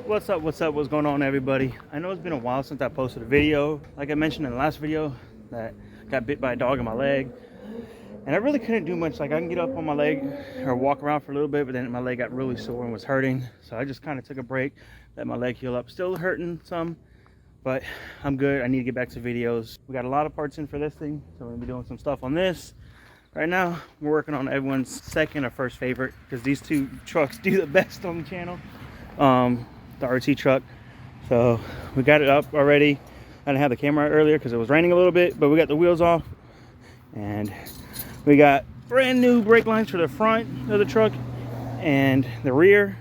What's up, what's going on, everybody? I know it's been a while since I posted a video. Like I mentioned in the last video, that I got bit by a dog in my leg, and I really couldn't do much. Like, I can get up on my leg or walk around for a little bit, but then my leg got really sore and was hurting, so I just kind of took a break, let my leg heal up. Still hurting some, but I'm good. I need to get back to videos. We got a lot of parts in for this thing, so we're gonna be doing some stuff on this. Right now we're working on everyone's second or first favorite, because these two trucks do the best on the channel. The RT truck. So we got it up already. I didn't have the camera out earlier because it was raining a little bit, but we got the wheels off, and we got brand new brake lines for the front of the truck and the rear.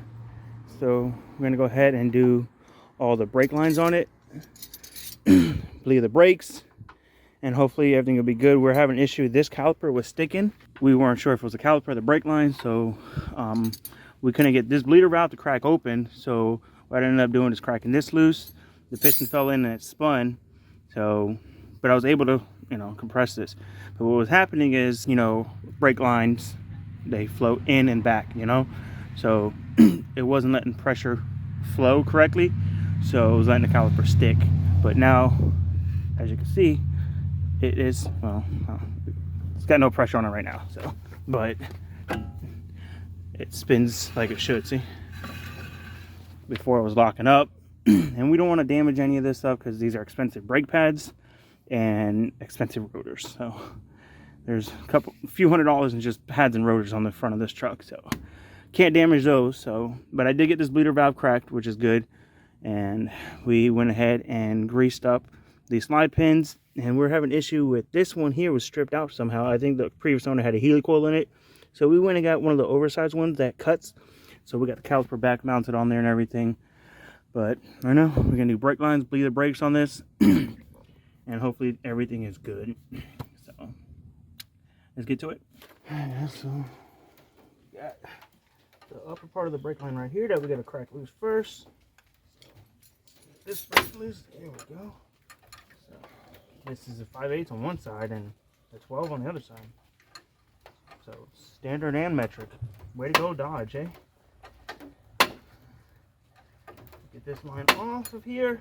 So we're gonna go ahead and do all the brake lines on it, bleed the brakes, and hopefully everything will be good. We're having an issue. This caliper was sticking. We weren't sure if it was the caliper or the brake line, so we couldn't get this bleeder valve to crack open. So what I ended up doing is cracking this loose. The piston fell in and it spun. So, but I was able to, compress this. But what was happening is, brake lines, they flow in and back, So it wasn't letting pressure flow correctly. So it was letting the caliper stick. But now, as you can see, it is, it's got no pressure on it right now. So, but it spins like it should, see? Before it was locking up. And we don't want to damage any of this stuff because these are expensive brake pads and expensive rotors. So there's a few $100s in just pads and rotors on the front of this truck, so can't damage those. So, but I did get this bleeder valve cracked, which is good, and we went ahead and greased up these slide pins. And we're having an issue with this one here, was stripped out somehow. I think the previous owner had a helicoil in it, so we went and got one of the oversized ones that cuts. So we got the caliper back mounted on there and everything. But I know we're gonna do brake lines, bleed the brakes on this, and hopefully everything is good. So let's get to it. Alright, so we got the upper part of the brake line right here that we gotta crack loose first. So this breaks loose. There we go. So this is a 5/8 on one side and a 12 on the other side. So standard and metric. Way to go, Dodge, eh? Get this line off of here,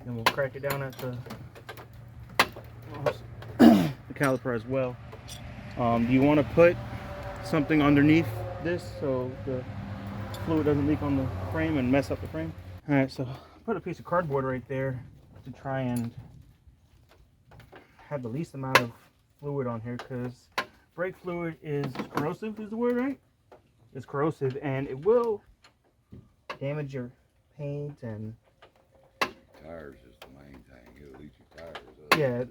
and we'll crack it down at the caliper as well. You want to put something underneath this so the fluid doesn't leak on the frame and mess up the frame. All right, so I put a piece of cardboard right there to try and have the least amount of fluid on here, because brake fluid is corrosive, is the word, right? It's corrosive, and it will damage your paint, and tires is the main thing. It'll eat your tires up. Yeah,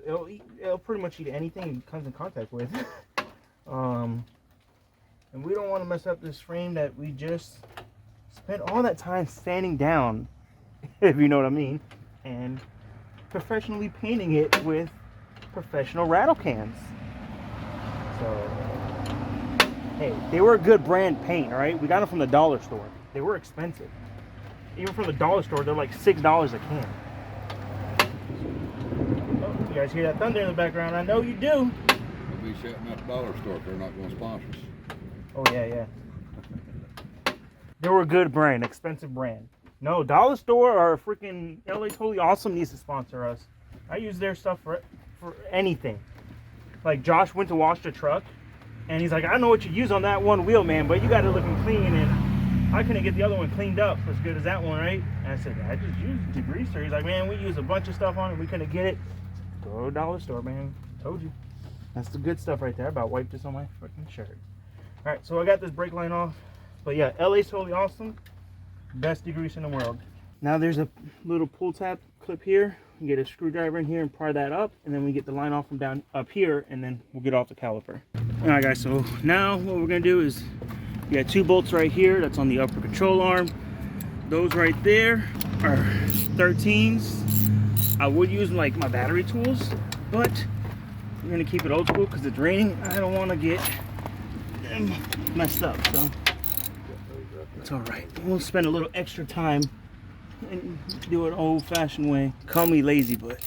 it'll pretty much eat anything it comes in contact with. And we don't want to mess up this frame that we just spent all that time sanding down, if you know what I mean, and professionally painting it with professional rattle cans. So hey, they were a good brand paint, all right? We got them from the dollar store. They were expensive. Even from the dollar store, they're like $6 a can. Oh, you guys hear that thunder in the background? I know you do. We'll be shutting up the dollar store if they're not going to sponsor us. Oh, yeah. They were a good brand, expensive brand. No, dollar store or freaking LA Totally Awesome needs to sponsor us. I use their stuff for anything. Like, Josh went to wash the truck, and he's like, I know what you use on that one wheel, man, but you got it looking clean, and I couldn't get the other one cleaned up as good as that one, right? And I said, I just used degreaser. He's like, man, we use a bunch of stuff on it. We couldn't get it. Go to dollar store, man. Told you. That's the good stuff right there. I about wiped this on my freaking shirt. All right, so I got this brake line off. But yeah, LA's Totally Awesome. Best degreaser in the world. Now there's a little pull tab clip here. You get a screwdriver in here and pry that up, and then we get the line off from down up here, and then we'll get off the caliper. All right, guys, so now what we're gonna do is, you got two bolts right here. That's on the upper control arm. Those right there are 13s. I would use like my battery tools, but we're gonna keep it old school because it's raining. I don't want to get them messed up, so it's all right. We'll spend a little extra time and do it old-fashioned way. Call me lazy, but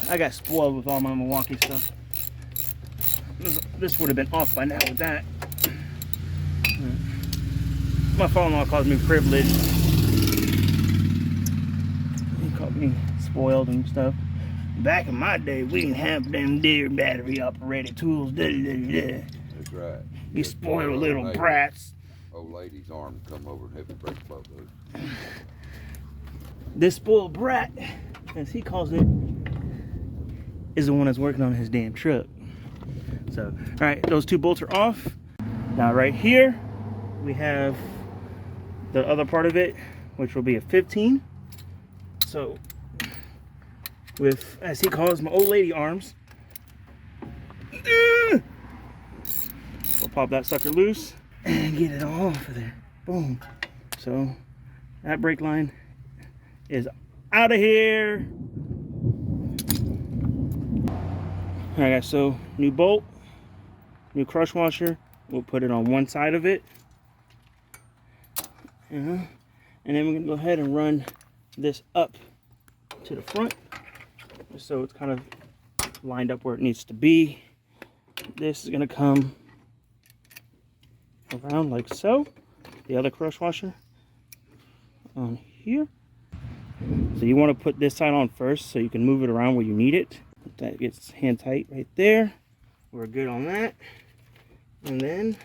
I got spoiled with all my Milwaukee stuff. This would have been off by now with that. My father-in-law calls me privileged. getting spoiled and stuff. Back in my day, we didn't have them deer battery operated tools. That's right. You spoiled little brats. Old lady's arm come over and help me break both of those. This spoiled brat, as he calls it, is the one that's working on his damn truck. So, all right, those two bolts are off. Now right here, we have the other part of it, which will be a 15. So, with, as he calls, my old lady arms, we'll pop that sucker loose and get it all off of there. Boom. So, that brake line is out of here. All right, guys, so new bolt, new crush washer. We'll put it on one side of it. And then we're gonna go ahead and run this up to the front, so it's kind of lined up where it needs to be. This is gonna come around like so. The other crush washer on here. So you want to put this side on first so you can move it around where you need it. That gets hand tight right there. We're good on that. And then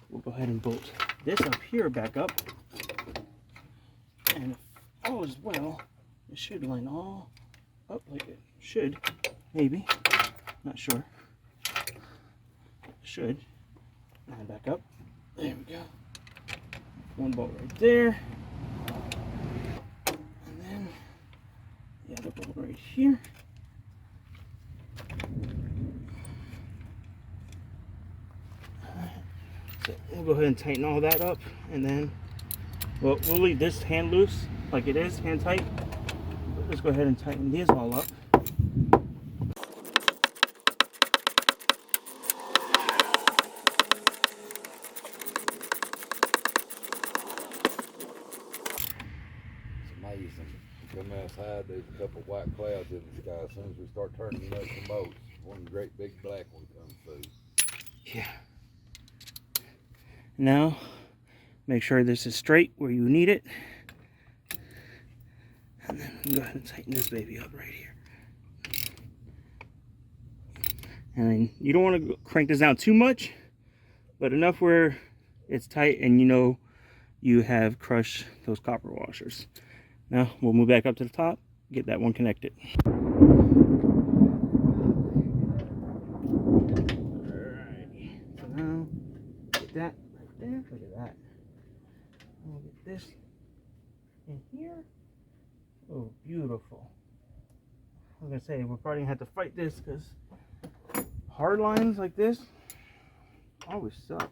we'll go ahead and bolt this up here back up. And if all is well, it should line all up like it should. Maybe. Not sure. Should. And back up. There we go. One bolt right there. And then the other bolt right here. So we'll go ahead and tighten all that up, and then we'll leave this hand loose like it is, hand tight. But let's go ahead and tighten these all up. Amazing. You come outside, there's a couple white clouds in the sky. As soon as we start turning up the boats, one great big black one comes through. Yeah. Now, make sure this is straight where you need it. And then go ahead and tighten this baby up right here. And then you don't want to crank this down too much, but enough where it's tight and you know you have crushed those copper washers. Now we'll move back up to the top, get that one connected. Alright, so now get that right there. Look at that. We'll get this in here. Oh, beautiful. I was gonna say we're probably gonna have to fight this because hard lines like this always suck.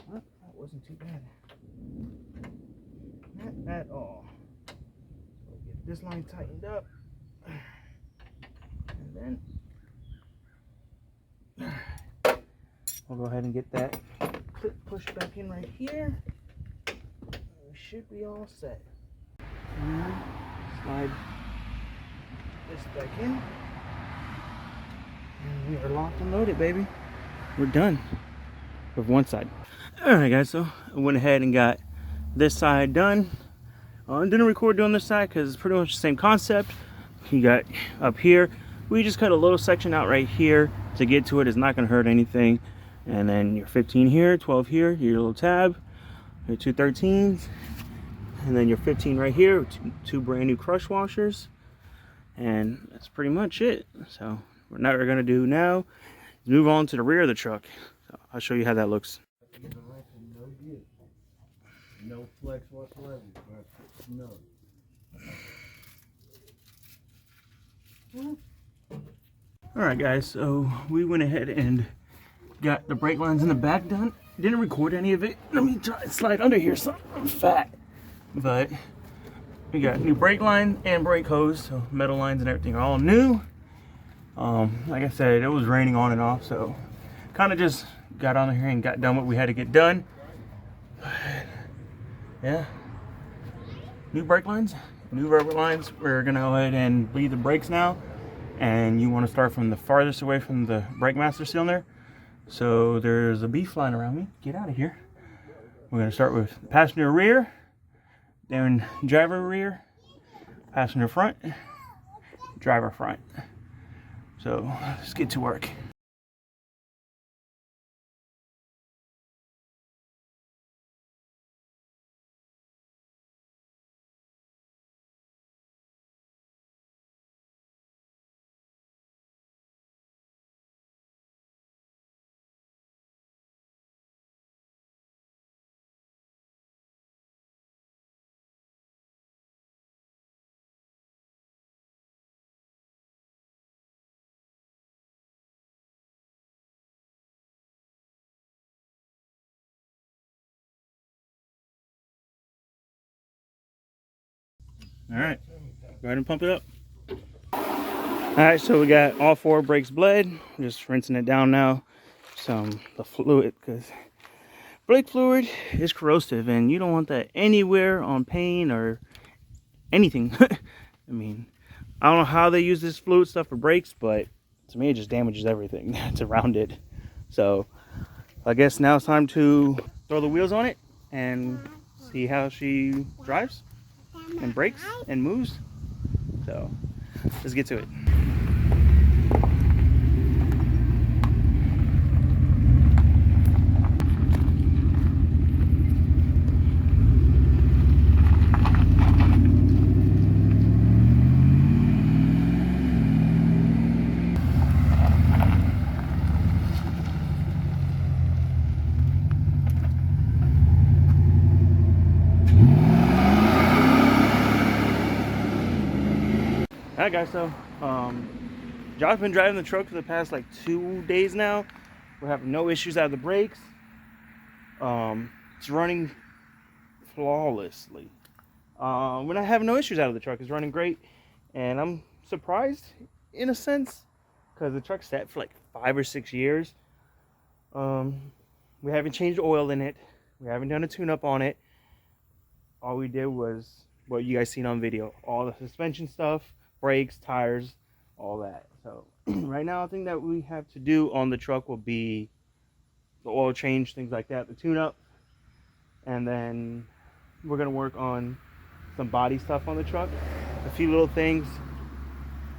Well, that wasn't too bad. Not at all. So get this line tightened up, and then we'll go ahead and get that clip pushed back in right here. We should be all set. And slide this back in, and we are locked and loaded, baby. We're done with one side. All right, guys. So I went ahead and got this side done. Didn't record doing this side because it's pretty much the same concept. You got up here, we just cut a little section out right here to get to it. It's not going to hurt anything. And then your 15 here, 12 here, your little tab, your two 13s, and then your 15 right here, two brand new crush washers, and that's pretty much it. So what we're going to do now is move on to the rear of the truck. So I'll show you how that looks. No flex whatsoever. No. Alright guys, so we went ahead and got the brake lines in the back done. Didn't record any of it. Let me try and slide under here so I'm fat. But we got new brake line and brake hose, so metal lines and everything are all new. Like I said, it was raining on and off, so kind of just got on here and got done what we had to get done. Yeah, new brake lines, new rubber lines. We're gonna go ahead and bleed the brakes now, and you want to start from the farthest away from the brake master cylinder. So there's a bee flying around me. Get out of here. We're gonna start with passenger rear, Then driver rear, passenger front, driver front. So let's get to work. All right, go ahead and pump it up. All right, so we got all 4 brakes bled. Just rinsing it down now. The fluid, because brake fluid is corrosive and you don't want that anywhere on paint or anything. I mean, I don't know how they use this fluid stuff for brakes, but to me it just damages everything that's around it. So I guess now it's time to throw the wheels on it and see how she drives and brakes and moves. So let's get to it. Alright guys, so Josh's been driving the truck for the past like 2 days now. We're having no issues out of the brakes. It's running flawlessly. We're not having no issues out of the truck. It's running great, and I'm surprised in a sense because the truck's set for like 5 or 6 years. We haven't changed oil in it. We haven't done a tune-up on it. All we did was what you guys seen on video, all the suspension stuff, brakes, tires, all that. So right now I think that we have to do on the truck will be the oil change, things like that, the tune-up, and then we're gonna work on some body stuff on the truck, a few little things,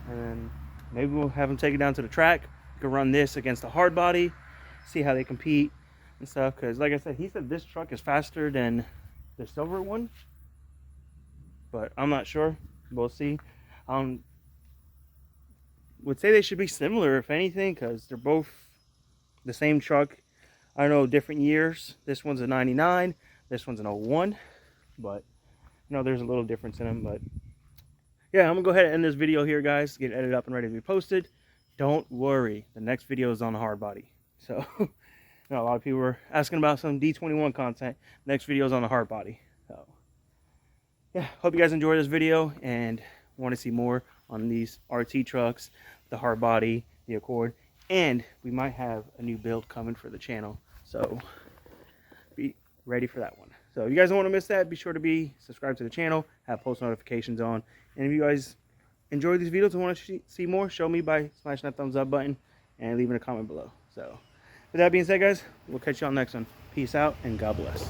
and then maybe we'll have them take it down to the track. We can run this against a hard body, see how they compete and stuff, because like I said, he said this truck is faster than the silver one, but I'm not sure. We'll see. Would say they should be similar if anything, because they're both the same truck. I know different years. This one's a 99, this one's an 01, but you know there's a little difference in them. But yeah, I'm gonna go ahead and end this video here, guys. Get it edited up and ready to be posted. Don't worry, the next video is on the hard body. So you know, a lot of people were asking about some D21 content. Next video is on the hard body. So yeah, hope you guys enjoyed this video and want to see more on these RT trucks, the hard body, the Accord, and we might have a new build coming for the channel, so be ready for that one. So if you guys don't want to miss that, be sure to be subscribed to the channel, have post notifications on, and if you guys enjoy these videos and want to see more, show me by smashing that thumbs up button and leaving a comment below. So with that being said, guys, we'll catch you on the next one. Peace out and God bless.